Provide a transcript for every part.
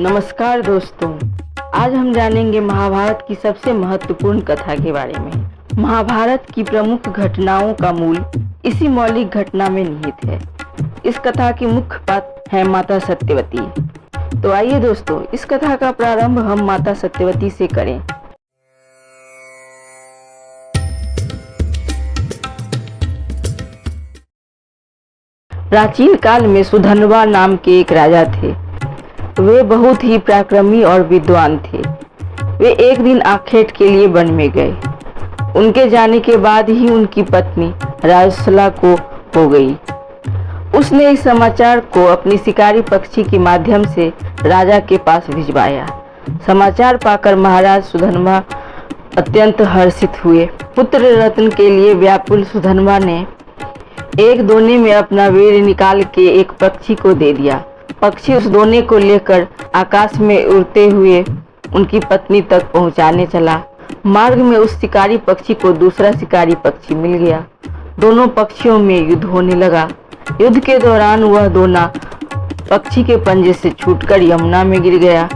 नमस्कार दोस्तों, आज हम जानेंगे महाभारत की सबसे महत्वपूर्ण कथा के बारे में। महाभारत की प्रमुख घटनाओं का मूल इसी मौलिक घटना में निहित है। इस कथा की मुख्य पात्र है माता सत्यवती। तो आइए दोस्तों, इस कथा का प्रारंभ हम माता सत्यवती से करें। प्राचीन काल में सुधन्वा नाम के एक राजा थे। वे बहुत ही पराक्रमी और विद्वान थे। वे एक दिन आखेट के लिए वन में गए। उनके जाने के बाद ही उनकी पत्नी राजसला को हो गई। उसने इस समाचार को अपनी शिकारी पक्षी के माध्यम से राजा के पास भिजवाया। समाचार पाकर महाराज सुधन्वा अत्यंत हर्षित हुए। पुत्र रत्न के लिए व्याकुल सुधन्वा ने एक दोने में अपना वीर निकाल के एक पक्षी को दे दिया। पक्षी उस दोने को लेकर आकाश में उड़ते हुए उनकी पत्नी तक पहुंचाने चला। मार्ग में उस शिकारी पक्षी को दूसरा शिकारी पक्षी मिल गया। दोनों पक्षियों में युद्ध होने लगा। युद्ध के दौरान वह दोना पक्षी के पंजे से छूटकर यमुना में गिर गया।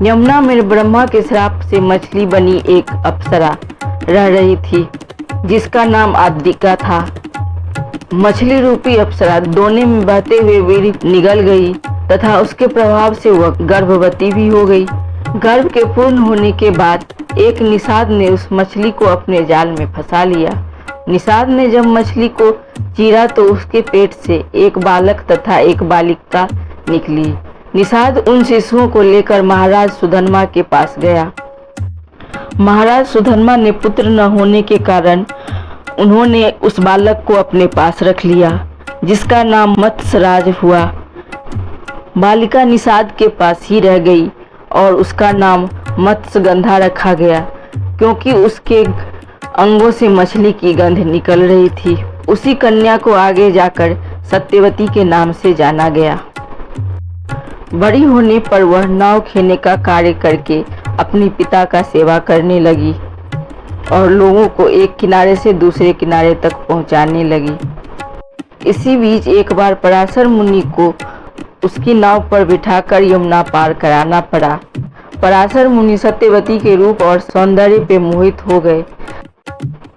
यमुना में ब्रह्मा के श्राप से मछली बनी एक अप्सरा रह रही थी, जिसका नाम आद्रिका था। मछली रूपी अप्सरा दोने में बहते हुए वीर निगल गई तथा उसके प्रभाव से वह गर्भवती भी हो गई। गर्भ के पूर्ण होने के बाद एक निषाद ने उस मछली को अपने जाल में फंसा लिया। निषाद ने जब मछली को चीरा तो उसके पेट से एक बालक तथा एक बालिका निकली। निषाद उन शिशुओं को लेकर महाराज सुधन्वा के पास गया। महाराज सुधन्वा ने पुत्र न होने के कारण उन्होंने उस बालक को अपने पास रख लिया, जिसका नाम मत्स्यराज हुआ। बालिका निषाद के पास ही रह गई और उसका नाम मत्स्यगंधा रखा गया, क्योंकि उसके अंगों से मछली की गंध निकल रही थी। उसी कन्या को आगे जाकर सत्यवती के नाम से जाना गया। बड़ी होने पर वह नाव खेने का कार्य करके अपने पिता का सेवा करने लगी और लोगों को एक किनारे से दूसरे किनारे तक पहुंचाने लगी। इसी बीच एक बार पराशर मुनि को उसकी नाव पर बिठाकर यमुना पार कराना पड़ा। पराशर मुनि सत्यवती के रूप और सौंदर्य पे मोहित हो गए।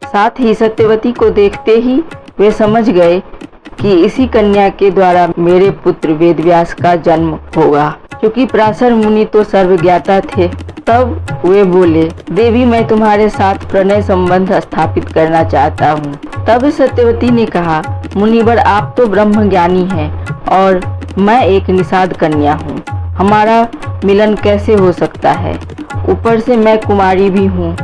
साथ ही सत्यवती को देखते ही वे समझ गए कि इसी कन्या के द्वारा मेरे पुत्र वेदव्यास का जन्म होगा। क्योंकि पराशर मुनि तो सर्वज्ञाता थे। तब वे बोले, देवी मैं तुम्हारे साथ प्रणय संबंध स्थापित करना चाहता हूँ। तब सत्यवती ने कहा, मुनिवर आप तो ब्रह्मज्ञानी हैं और मैं एक निषाद कन्या हूँ। हमारा मिलन कैसे हो सकता है? ऊपर से मैं कुमारी भी हूँ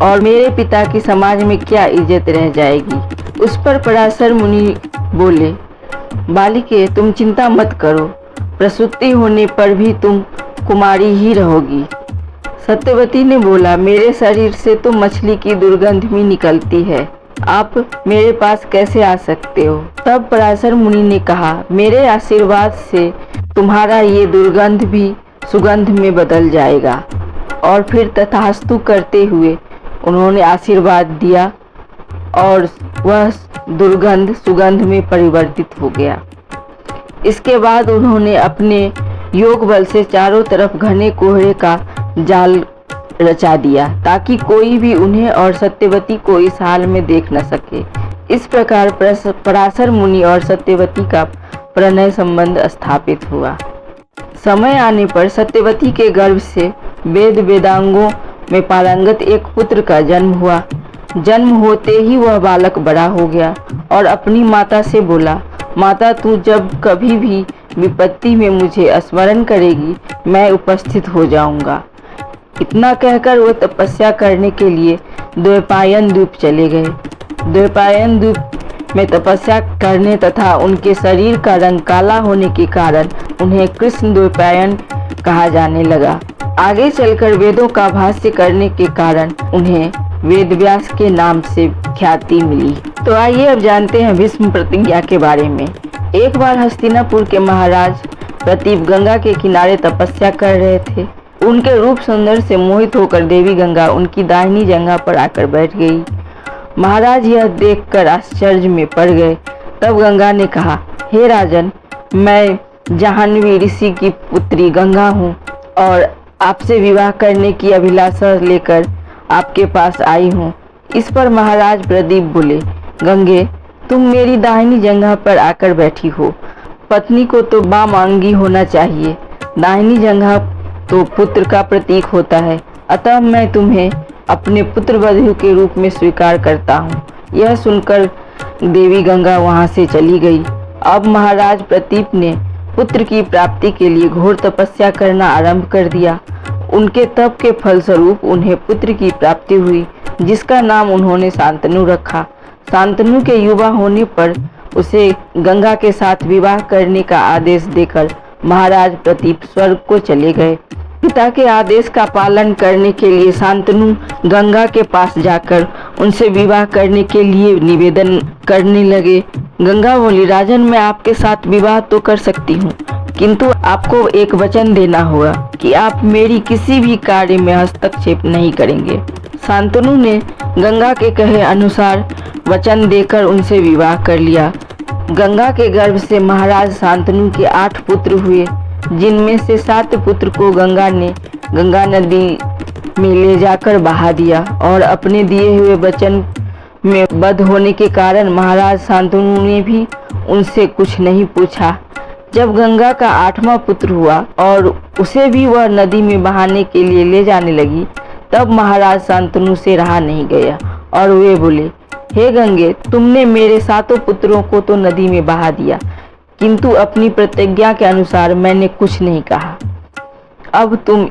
और मेरे पिता की समाज में क्या इज्जत रह जाएगी। उस पर पराशर मुनि बोले, बालिके तुम चिंता मत करो, प्रसूति होने पर भी तुम कुमारी ही रहोगी। सत्यवती ने बोला, मेरे शरीर से तो मछली की दुर्गंध भी निकलती है, आप मेरे पास कैसे आ सकते हो? तब पराशर मुनि ने कहा, मेरे आशीर्वाद से तुम्हारा ये दुर्गंध भी सुगंध में बदल जाएगा। और फिर तथास्तु करते हुए उन्होंने आशीर्वाद दिया और वह दुर्गंध सुगंध में परिवर्तित हो गया। इसके बाद उन्होंने अपने योग बल से चारों तरफ घने कोहरे का जाल रचा दिया, ताकि कोई भी उन्हें और सत्यवती को इस हाल में देख न सके। इस प्रकार पराशर मुनि और सत्यवती का प्रणय संबंध स्थापित हुआ। समय आने पर सत्यवती के गर्भ से वेद वेदांगों में पारंगत एक पुत्र का जन्म हुआ। जन्म होते ही वह बालक बड़ा हो गया और अपनी माता से बोला, माता तू जब कभी भी विपत्ति में मुझे स्मरण करेगी, मैं उपस्थित हो जाऊंगा। इतना कहकर वो तपस्या करने के लिए द्वैपायन द्वीप चले गए। द्वैपायन द्वीप में तपस्या करने तथा उनके शरीर का रंग काला होने के कारण उन्हें कृष्ण द्वैपायन कहा जाने लगा। आगे चलकर वेदों का भाष्य करने के कारण उन्हें वेदव्यास के नाम से ख्याति मिली। तो आइए अब जानते हैं भीष्म प्रतिज्ञा के बारे में। एक बार हस्तिनापुर के महाराज प्रतीप गंगा के किनारे तपस्या कर रहे थे। उनके रूप सौंदर्य से मोहित होकर देवी गंगा उनकी दाहिनी जंघा पर आकर बैठ गई। महाराज यह देखकर आश्चर्य में पड़ गए। तब गंगा ने कहा, हे राजन, मैं जाह्नवी ऋषि की पुत्री गंगा हूँ। और आपसे विवाह करने की अभिलाषा लेकर आपके पास आई हूँ। इस पर महाराज प्रदीप बोले, गंगे, तुम मेरी दाहिनी जंघा पर आकर बैठी हो। पत्नी को तो बामांगी होना चाहिए। दाहिनी जंघा तो पुत्र का प्रतीक होता है, अतः मैं तुम्हें अपने पुत्र वधू के रूप में स्वीकार करता हूँ। यह सुनकर देवी गंगा वहाँ से चली गई। अब महाराज प्रदीप ने पुत्र की प्राप्ति के लिए घोर तपस्या करना आरंभ कर दिया। उनके तप के फलस्वरूप उन्हें पुत्र की प्राप्ति हुई, जिसका नाम उन्होंने शांतनु रखा। शांतनु के युवा होने पर उसे गंगा के साथ विवाह करने का आदेश देकर महाराज प्रदीप स्वर्ग को चले गए। पिता के आदेश का पालन करने के लिए शांतनु गंगा के पास जाकर उनसे विवाह करने के लिए निवेदन करने लगे। गंगा बोली, राजन, मैं आपके साथ विवाह तो कर सकती हूँ, किंतु आपको एक वचन देना होगा कि आप मेरी किसी भी कार्य में हस्तक्षेप नहीं करेंगे। शांतनु ने गंगा के कहे अनुसार वचन देकर उनसे विवाह कर लिया। गंगा के गर्भ से महाराज शांतनु के 8 पुत्र हुए, जिनमें से 7 पुत्र को गंगा ने गंगा नदी में ले जाकर बहा दिया और अपने दिए हुए वचन में बद्ध होने के कारण महाराज शांतनु ने भी उनसे कुछ नहीं पूछा। जब गंगा का 8वां पुत्र हुआ और उसे भी वह नदी में बहाने के लिए ले जाने लगी, तब महाराज शांतनु से रहा नहीं गया और वे बोले, हे गंगे, तुमने मेरे 7 पुत्रों को तो नदी में बहा दिया, किंतु अपनी प्रतिज्ञा के अनुसार मैंने कुछ नहीं कहा। अब तुम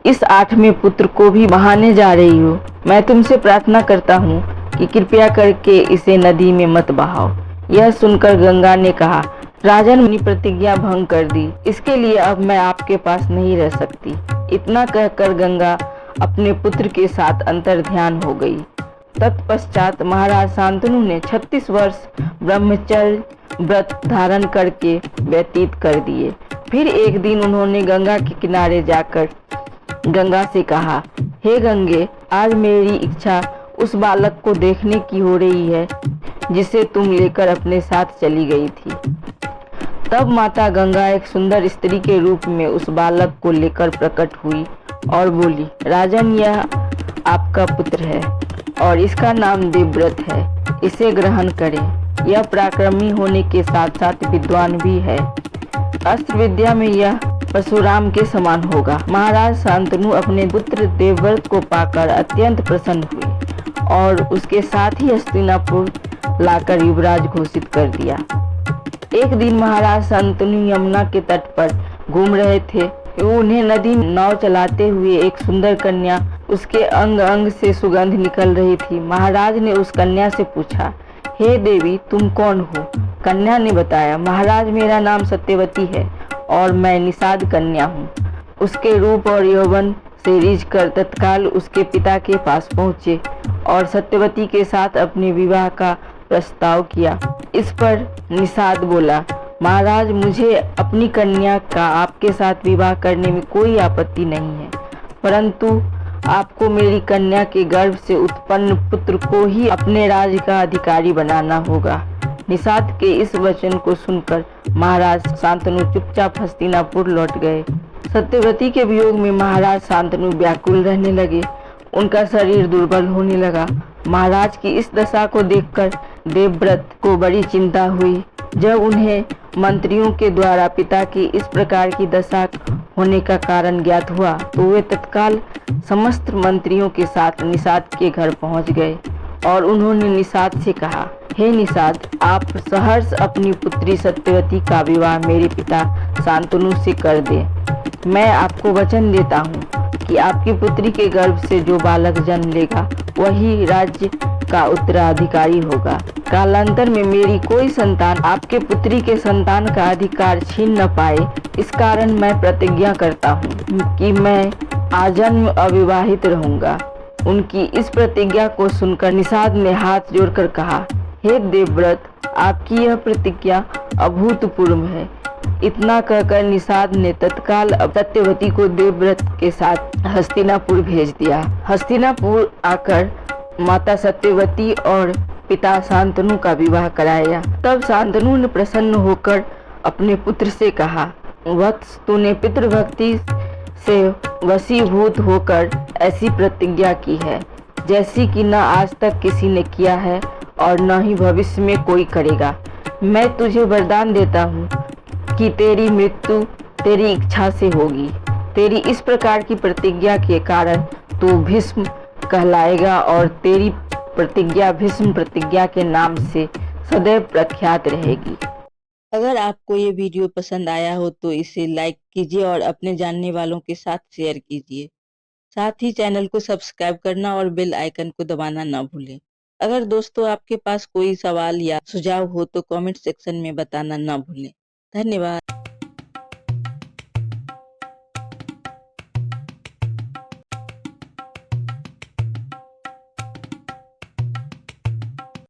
इस 8वें पुत्र को भी बहाने जा रही हो। मैं तुमसे प्रार्थना करता हूँ कि कृपया करके इसे नदी में मत बहाओ। यह सुनकर गंगा ने कहा, राजन, अपनी प्रतिज्ञा भंग कर दी, इसके लिए अब मैं आपके पास नहीं रह सकती। इतना कहकर गंगा अपने पुत्र के साथ अंतर्ध्यान हो गई। तत्पश्चात महाराज शांतनु ने 36 वर्ष ब्रह्मचर्य व्रत धारण करके व्यतीत कर दिए। फिर एक दिन उन्होंने गंगा के किनारे जाकर गंगा से कहा, हे गंगे, आज मेरी इच्छा उस बालक को देखने की हो रही है जिसे तुम लेकर अपने साथ चली गई थी। तब माता गंगा एक सुंदर स्त्री के रूप में उस बालक को लेकर प्रकट हुई और बोली, राजन, यह आपका पुत्र है और इसका नाम देवव्रत है। इसे ग्रहण करें। यह पराक्रमी होने के साथ साथ विद्वान भी है। अस्त्र विद्या में यह परशुराम के समान होगा। महाराज शांतनु अपने पुत्र देवव्रत को पाकर अत्यंत प्रसन्न हुए और उसके साथ ही हस्तिनापुर लाकर युवराज घोषित कर दिया। एक दिन महाराज शांतनु यमुना के तट पर घूम रहे थे। उन्हें नदी में नाव चलाते हुए एक सुंदर कन्या, उसके अंग अंग से सुगंध निकल रही थी। महाराज ने उस कन्या से पूछा, हे देवी, तुम कौन हो? कन्या ने बताया, महाराज, मेरा नाम सत्यवती है और मैं निषाद कन्या हूँ। उसके रूप और यौवन से रीझ कर तत्काल उसके पिता के पास पहुँचे और सत्यवती के साथ अपने विवाह का प्रस्ताव किया। इस पर निषाद बोला, महाराज, मुझे अपनी कन्या का आपके साथ विवाह करने में कोई आपत्ति नहीं है, परंतु आपको मेरी कन्या के गर्भ से उत्पन्न पुत्र को ही अपने राज्य का अधिकारी बनाना होगा। निषाद के इस वचन को सुनकर महाराज शांतनु चुपचाप हस्तिनापुर लौट गए। सत्यवती के वियोग में महाराज शांतनु व्याकुल रहने लगे। उनका शरीर दुर्बल होने लगा। महाराज की इस दशा को देखकर देवव्रत को बड़ी चिंता हुई। जब उन्हें मंत्रियों के द्वारा पिता की इस प्रकार की दशा होने का कारण ज्ञात हुआ, तो वे तत्काल समस्त मंत्रियों के साथ निषाद के घर पहुंच गए और उन्होंने निषाद से कहा, हे निषाद, आप सहर्ष अपनी पुत्री सत्यवती का विवाह मेरे पिता शांतनु से कर दें। मैं आपको वचन देता हूँ कि आपकी पुत्री के गर्भ से जो बालक जन्म लेगा वही राज्य का उत्तराधिकारी होगा। कालांतर में मेरी कोई संतान आपके पुत्री के संतान का अधिकार छीन न पाए, इस कारण मैं प्रतिज्ञा करता हूँ कि मैं आजन्म अविवाहित रहूंगा। उनकी इस प्रतिज्ञा को सुनकर निषाद ने हाथ जोड़कर कहा, हे देवव्रत, आपकी यह प्रतिज्ञा अभूतपूर्व है। इतना कहकर निषाद ने तत्काल सत्यवती को देवव्रत के साथ हस्तिनापुर भेज दिया। हस्तिनापुर आकर माता सत्यवती और पिता शांतनु का विवाह कराया। तब शांतनु ने प्रसन्न होकर अपने पुत्र से कहा, वत्स, तूने पितृभक्ति से वशीभूत होकर ऐसी प्रतिज्ञा की है जैसी कि न आज तक किसी ने किया है और न ही भविष्य में कोई करेगा। मैं तुझे वरदान देता हूँ कि तेरी मृत्यु तेरी इच्छा से होगी। तेरी इस प्रकार की प्रतिज्ञा के कारण तू भीष्म कहलाएगा और तेरी प्रतिज्ञा भीष्म प्रतिज्ञा के नाम से सदैव प्रख्यात रहेगी। अगर आपको ये वीडियो पसंद आया हो तो इसे लाइक कीजिए और अपने जानने वालों के साथ शेयर कीजिए। साथ ही चैनल को सब्सक्राइब करना और बेल आइकन को दबाना ना भूलें। अगर दोस्तों आपके पास कोई सवाल या सुझाव हो तो कमेंट सेक्शन में बताना ना भूलें। धन्यवाद।